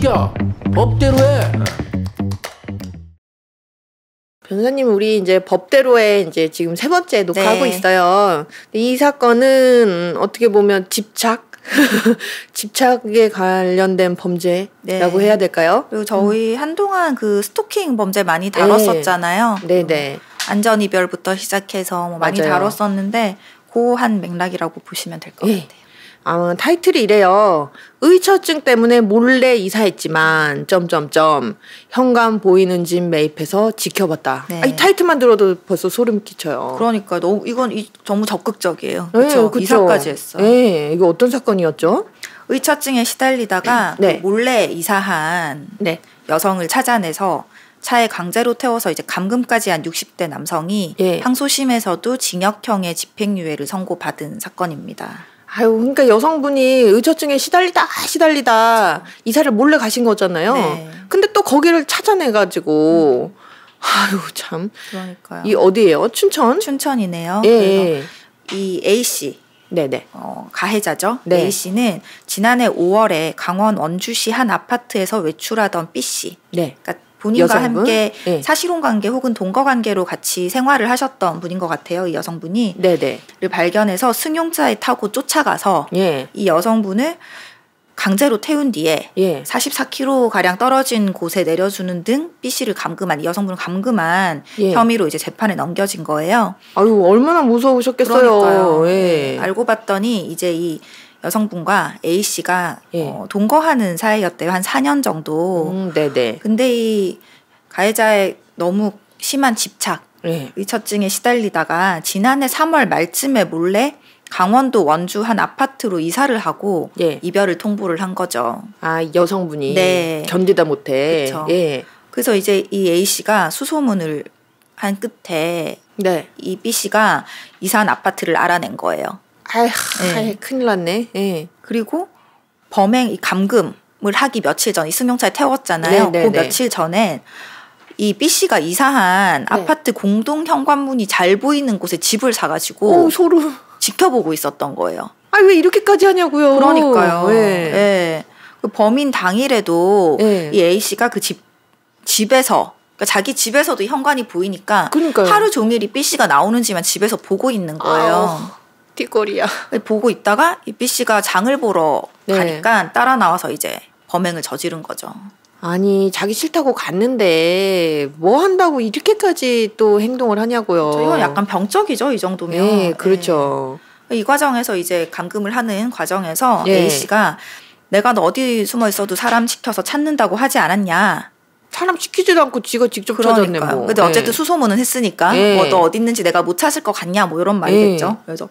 시켜. 법대로 해. 변호사님, 우리 이제 법대로에 이제 지금 3번째 녹화하고 네. 있어요. 이 사건은 어떻게 보면 집착? 집착에 관련된 범죄라고 네. 해야 될까요? 그리고 저희 한동안 그 스토킹 범죄 많이 다뤘었잖아요. 네네. 안전이별부터 시작해서 뭐 많이 맞아요. 다뤘었는데 고한 맥락이라고 보시면 될 것 예. 같아요. 타이틀이 이래요. 의처증 때문에 몰래 이사했지만 현관 보이는 집 매입해서 지켜봤다. 네. 이 타이틀만 들어도 벌써 소름 끼쳐요. 그러니까 이건 너무 적극적이에요. 네, 그렇죠. 그쵸. 이사까지 했어. 네, 이거 어떤 사건이었죠? 의처증에 시달리다가 네. 그 몰래 이사한 네. 여성을 찾아내서 차에 강제로 태워서 이제 감금까지 한 60대 남성이 예. 항소심에서도 징역형의 집행유예를 선고받은 사건입니다. 그러니까 여성분이 의처증에 시달리다 이사를 몰래 가신 거잖아요. 네. 근데 또 거기를 찾아내가지고 참. 그러니까요. 이 어디예요? 춘천? 춘천이네요. 예. 그래서 이 A 씨 네네. 가해자죠. 네. A 씨는 지난해 5월에 강원 원주시 한 아파트에서 외출하던 B 씨. 네. 그러니까 본인과 여성분? 함께 네. 사실혼 관계 혹은 동거 관계로 같이 생활을 하셨던 분인 것 같아요. 이 여성분이. 네네. 를 발견해서 승용차에 타고 쫓아가서 예. 이 여성분을 강제로 태운 뒤에 예. 44km 가량 떨어진 곳에 내려주는 등 B 씨를 감금한 이 여성분을 감금한 예. 혐의로 이제 재판에 넘겨진 거예요. 얼마나 무서우셨겠어요. 그러니까요. 예. 알고 봤더니 이제 이 여성분과 A 씨가 예. 동거하는 사이였대요. 한 4년 정도. 네네. 근데 이 가해자의 너무 심한 집착, 예. 의처증에 시달리다가 지난해 3월 말쯤에 몰래 강원도 원주 한 아파트로 이사를 하고 예. 이별을 통보를 한 거죠. 여성분이 네. 견디다 못해. 그쵸. 예. 그래서 이제 이 A 씨가 수소문을 한 끝에 네. 이 B 씨가 이사한 아파트를 알아낸 거예요. 네. 큰일 났네. 예. 그리고 이 감금을 하기 며칠 전, 이 승용차에 태웠잖아요. 네, 그 네, 며칠 전에 이 B 씨가 이사한 네. 아파트 공동 현관문이 잘 보이는 곳에 집을 사가지고 소름. 지켜보고 있었던 거예요. 왜 이렇게까지 하냐고요. 그러니까요. 예. 예. 그 범인 당일에도 예. 이 A 씨가 그 집에서, 그러니까 자기 집에서도 현관이 보이니까 그러니까요. 하루 종일 이 B 씨가 나오는지만 집에서 보고 있는 거예요. 띠꼬리야. 보고 있다가 이 B 씨가 장을 보러 네. 가니까 따라 나와서 이제 범행을 저지른 거죠. 자기 싫다고 갔는데 뭐 한다고 이렇게까지 또 행동을 하냐고요. 이건 약간 병적이죠, 이 정도면. 네, 그렇죠. 이 과정에서 이제 감금을 하는 과정에서 예. A 씨가 내가 너 어디 숨어 있어도 사람 시켜서 찾는다고 하지 않았냐. 사람 시키지도 않고 지가 직접 찾았네 그러니까요. 뭐. 근데 어쨌든 수소문은 했으니까 예. 너 어디 있는지 내가 못 찾을 것 같냐 뭐 이런 말이겠죠. 그래서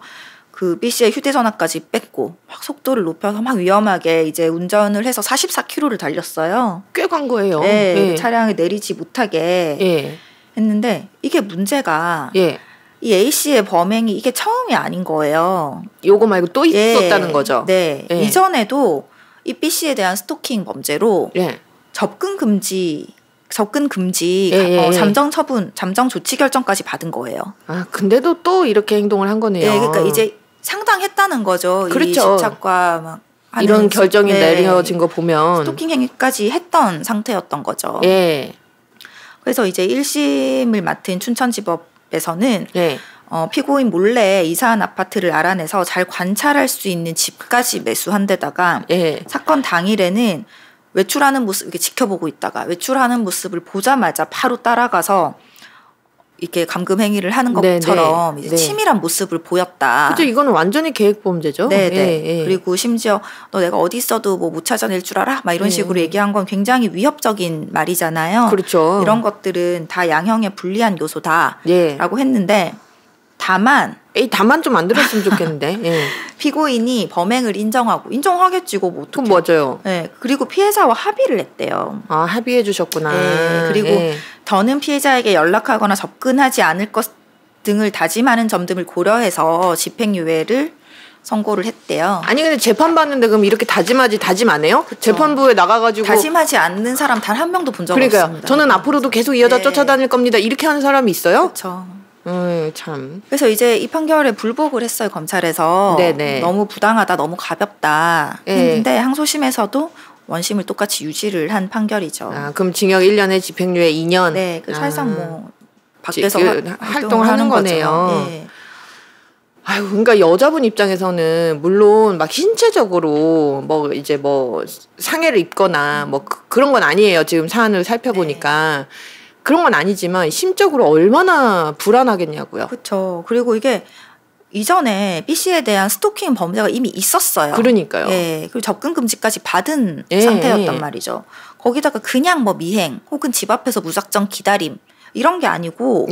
그 B 씨의 휴대전화까지 뺐고 막 속도를 높여서 막 위험하게 이제 운전을 해서 44km를 달렸어요. 꽤 간 거예요. 네, 예. 차량을 내리지 못하게 예. 했는데 이게 문제가 예. 이 A 씨의 범행이 이게 처음이 아닌 거예요. 요거 말고 또 있었다는 거죠. 네. 예. 이전에도 이 B 씨에 대한 스토킹 범죄로 예. 접근 금지 예. 잠정 조치 결정까지 받은 거예요. 근데도 또 이렇게 행동을 한 거네요. 네, 그러니까 이제 상당했다는 거죠. 그렇죠. 이 집착과 막 하는 이런 결정이 네. 내려진 거 보면 스토킹 행위까지 했던 상태였던 거죠. 예. 그래서 이제 1심을 맡은 춘천지법에서는 예. 피고인 몰래 이사한 아파트를 알아내서 잘 관찰할 수 있는 집까지 매수한 데다가 예. 사건 당일에는 외출하는 모습 이렇게 지켜보고 있다가 외출하는 모습을 보자마자 바로 따라가서 이렇게 감금 행위를 하는 것처럼 이제 치밀한 모습을 보였다. 그죠? 이거는 완전히 계획 범죄죠. 네네. 예. 그리고 심지어 너 내가 어디 있어도 뭐 못 찾아낼 줄 알아? 막 이런 식으로 얘기한 건 굉장히 위협적인 말이잖아요. 그렇죠. 이런 것들은 다 양형에 불리한 요소다라고 예. 했는데 다만 다만 좀 안 들었으면 좋겠는데. 예. 피고인이 범행을 인정하겠지 뭐 어떡해. 그럼 맞아요. 네. 그리고 피해자와 합의를 했대요. 합의해 주셨구나. 네. 그리고 더는 피해자에게 연락하거나 접근하지 않을 것 등을 다짐하는 점 등을 고려해서 집행유예를 선고를 했대요. 아니 근데 재판 받는데 그럼 이렇게 다짐 안 해요? 그쵸. 재판부에 나가가지고 다짐하지 않는 사람 단 한 명도 본 적 그러니까요. 없습니다. 저는 앞으로도 계속 이 여자 쫓아다닐 겁니다. 이렇게 하는 사람이 있어요? 그렇죠. 참. 그래서 이제 이 판결에 불복을 했어요, 검찰에서. 네네. 너무 부당하다, 너무 가볍다 했는데 항소심에서도 원심을 똑같이 유지를 한 판결이죠. 아, 그럼 징역 1년에 집행유예 2년. 네, 그 사실상 뭐 밖에서 활동을 하는 거네요. 네. 아유, 그러니까 여자분 입장에서는 물론 막 신체적으로 뭐 이제 뭐 상해를 입거나 뭐 그런 건 아니에요. 지금 사안을 살펴보니까. 네. 그런 건 아니지만 심적으로 얼마나 불안하겠냐고요. 그렇죠. 그리고 이게 이전에 B 씨에 대한 스토킹 범죄가 이미 있었어요. 그러니까요. 예. 그리고 접근 금지까지 받은 상태였단 말이죠. 거기다가 그냥 뭐 미행 혹은 집 앞에서 무작정 기다림 이런 게 아니고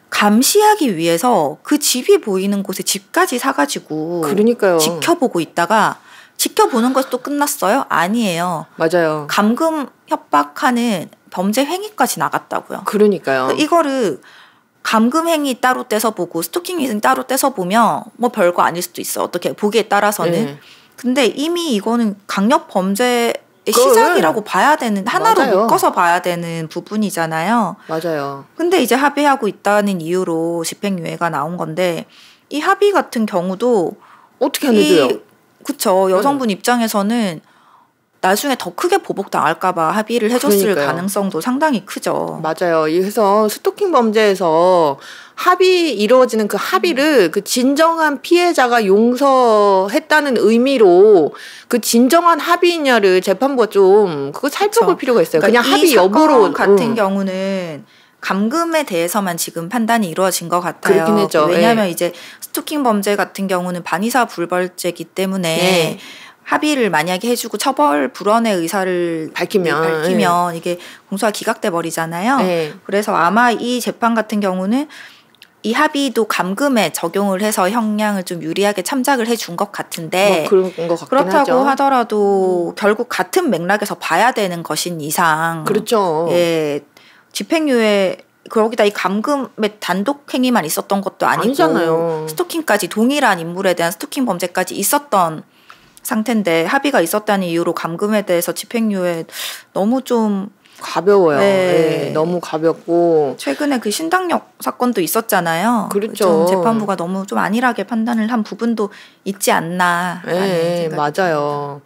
감시하기 위해서 그 집이 보이는 곳에 집까지 사가지고 그러니까요. 지켜보고 있다가 지켜보는 것도 끝났어요? 아니에요. 맞아요. 감금 협박하는 범죄 행위까지 나갔다고요. 그러니까요. 이거를 감금 행위 따로 떼서 보고 스토킹 행위 따로 떼서 보면 뭐 별거 아닐 수도 있어. 어떻게 보기에 따라서는. 근데 이미 이거는 강력 범죄의 시작이라고 봐야 되는 하나로 맞아요. 묶어서 봐야 되는 부분이잖아요. 맞아요. 근데 이제 합의하고 있다는 이유로 집행유예가 나온 건데 이 합의 같은 경우도 어떻게 안 해줘요? 그쵸. 여성분 입장에서는 나중에 더 크게 보복당할까봐 합의를 해줬을 그러니까요. 가능성도 상당히 크죠. 맞아요. 그래서 스토킹 범죄에서 이루어지는 그 합의를 그 진정한 피해자가 용서했다는 의미로 그 진정한 합의냐를 재판부가 좀 그거 살펴볼 필요가 있어요. 그러니까 그냥 합의 여부로 같은 경우는 감금에 대해서만 지금 판단이 이루어진 것 같아요. 그렇긴 했죠. 왜냐하면 이제 스토킹 범죄 같은 경우는 반의사 불벌죄이기 때문에 합의를 만약에 해주고 처벌 불원의 의사를 밝히면 이게 공소가 기각돼 버리잖아요. 그래서 아마 이 재판 같은 경우는 이 합의도 감금에 적용을 해서 형량을 좀 유리하게 참작을 해준 것 같은데 그런 것 같긴 그렇다고 하죠. 하더라도 결국 같은 맥락에서 봐야 되는 것인 이상 그렇죠. 집행유예 그러기다 이 감금의 단독 행위만 있었던 것도 아니고 아니잖아요. 스토킹까지 동일한 인물에 대한 스토킹 범죄까지 있었던 상태인데 합의가 있었다는 이유로 감금에 대해서 집행유예 너무 좀 가벼워요. 너무 가볍고 최근에 그 신당역 사건도 있었잖아요. 그렇죠. 재판부가 너무 좀 안일하게 판단을 한 부분도 있지 않나. 맞아요.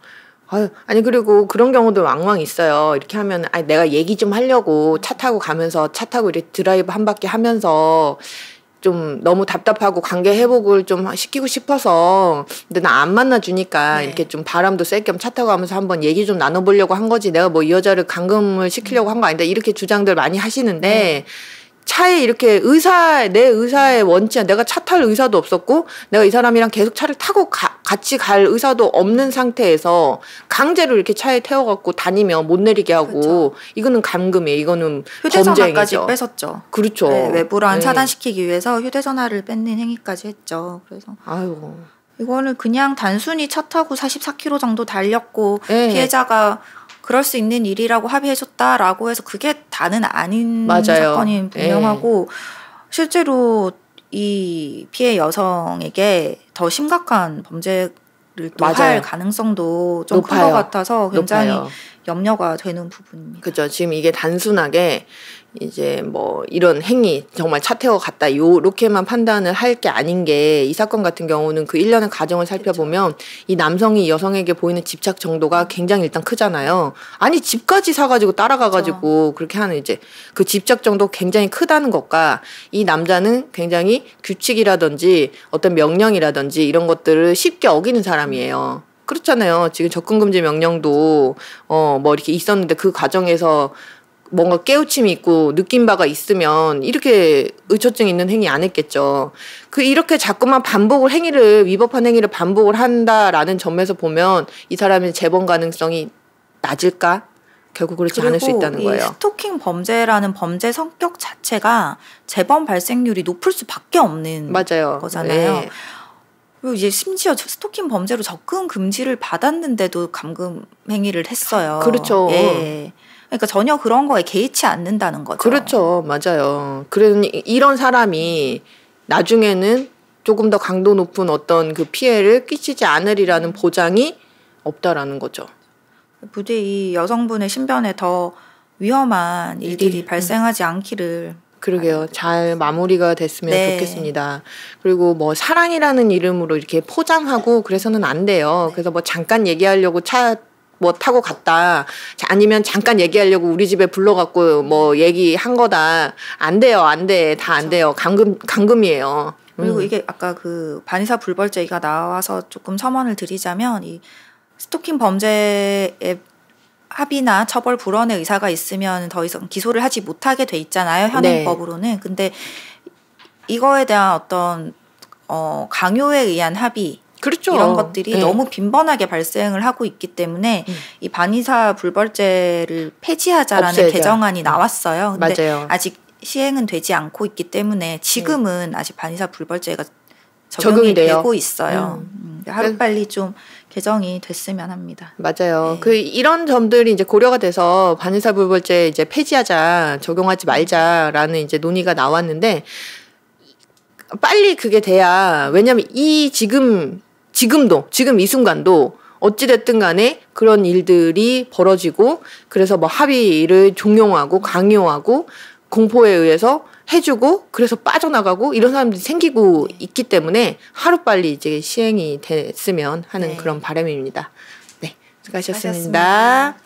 아니 그리고 그런 경우도 왕왕 있어요. 이렇게 하면 내가 얘기 좀 하려고 차 타고 가면서 차 타고 이렇게 드라이브 한 바퀴 하면서 좀 너무 답답하고 관계 회복을 좀 시키고 싶어서 근데 나 안 만나주니까 이렇게 좀 바람도 쐴 겸 차 타고 가면서 한번 얘기 좀 나눠보려고 한 거지 내가 뭐 이 여자를 감금을 시키려고 한 거 아닌데 이렇게 주장들 많이 하시는데 차에 이렇게 내 의사에 원치 않 내가 차 탈 의사도 없었고 내가 이 사람이랑 계속 차를 타고 같이 갈 의사도 없는 상태에서 강제로 이렇게 차에 태워갖고 다니면 못 내리게 하고 이거는 감금이에요. 이거는 휴대전화까지 뺏었죠. 그렇죠. 외부랑 차단시키기 위해서 휴대전화를 뺏는 행위까지 했죠. 그래서 이거는 그냥 단순히 차 타고 44km 정도 달렸고 피해자가 그럴 수 있는 일이라고 합의해줬다라고 해서 그게 다는 아닌 사건이 분명하고 실제로 이 피해 여성에게 더 심각한 범죄를 또 할 가능성도 좀 큰 것 같아서 굉장히 염려가 되는 부분입니다. 그렇죠. 지금 이게 단순하게 이제 뭐 이런 행위 정말 차 태워 갔다 요렇게만 판단을 할 게 아닌 게 이 사건 같은 경우는 그 일련의 과정을 살펴보면 이 남성이 여성에게 보이는 집착 정도가 굉장히 일단 크잖아요. 아니 집까지 사가지고 따라가가지고 그렇게 하는 이제 그 집착 정도 굉장히 크다는 것과 이 남자는 굉장히 규칙이라든지 어떤 명령이라든지 이런 것들을 쉽게 어기는 사람이에요. 그렇잖아요. 지금 접근금지 명령도 뭐 이렇게 있었는데 그 과정에서 뭔가 깨우침이 있고 느낀 바가 있으면 이렇게 의처증 있는 행위 안 했겠죠. 이렇게 자꾸만 위법한 행위를 반복을 한다라는 점에서 보면 이 사람의 재범 가능성이 낮을까? 결국 그렇지 않을 수 있다는 거예요. 스토킹 범죄라는 범죄 성격 자체가 재범 발생률이 높을 수밖에 없는 거잖아요. 그리고 이제 심지어 스토킹 범죄로 접근 금지를 받았는데도 감금 행위를 했어요. 그렇죠. 그러니까 전혀 그런 거에 개의치 않는다는 거죠. 그렇죠. 맞아요. 그러니 이런 사람이 나중에는 조금 더 강도 높은 어떤 그 피해를 끼치지 않으리라는 보장이 없다라는 거죠. 부디 이 여성분의 신변에 더 위험한 일들이 발생하지 않기를. 그러게요. 잘 마무리가 됐으면 좋겠습니다. 그리고 뭐 사랑이라는 이름으로 이렇게 포장하고 그래서는 안 돼요. 그래서 뭐 잠깐 얘기하려고 차 뭐 타고 갔다. 아니면 잠깐 얘기하려고 우리 집에 불러갖고 뭐 얘기한 거다. 안 돼요. 안 돼. 다 안 돼요. 감금이에요. 그리고 이게 아까 그 반의사 불벌죄가 나와서 조금 첨언을 드리자면 이 스토킹 범죄의 합의나 처벌 불원의 의사가 있으면 더 이상 기소를 하지 못하게 돼 있잖아요. 현행법으로는. 네. 근데 이거에 대한 어떤 강요에 의한 합의 그렇죠. 이런 것들이 네. 너무 빈번하게 발생을 하고 있기 때문에 이 반의사 불벌죄를 폐지하자라는 없애자. 개정안이 나왔어요. 근데 맞아요. 아직 시행은 되지 않고 있기 때문에 지금은 아직 반의사 불벌죄가 적용이 되고 있어요. 하루빨리 좀 개정이 됐으면 합니다. 맞아요. 네. 이런 점들이 이제 고려가 돼서 반의사 불벌죄 이제 폐지하자, 적용하지 말자라는 이제 논의가 나왔는데 빨리 그게 돼야 왜냐면 지금 이 순간도 어찌됐든 간에 그런 일들이 벌어지고 그래서 뭐 합의를 종용하고 강요하고 공포에 의해서 해주고 그래서 빠져나가고 이런 사람들이 생기고 있기 때문에 하루빨리 이제 시행이 됐으면 하는 네. 그런 바람입니다. 네, 수고하셨습니다.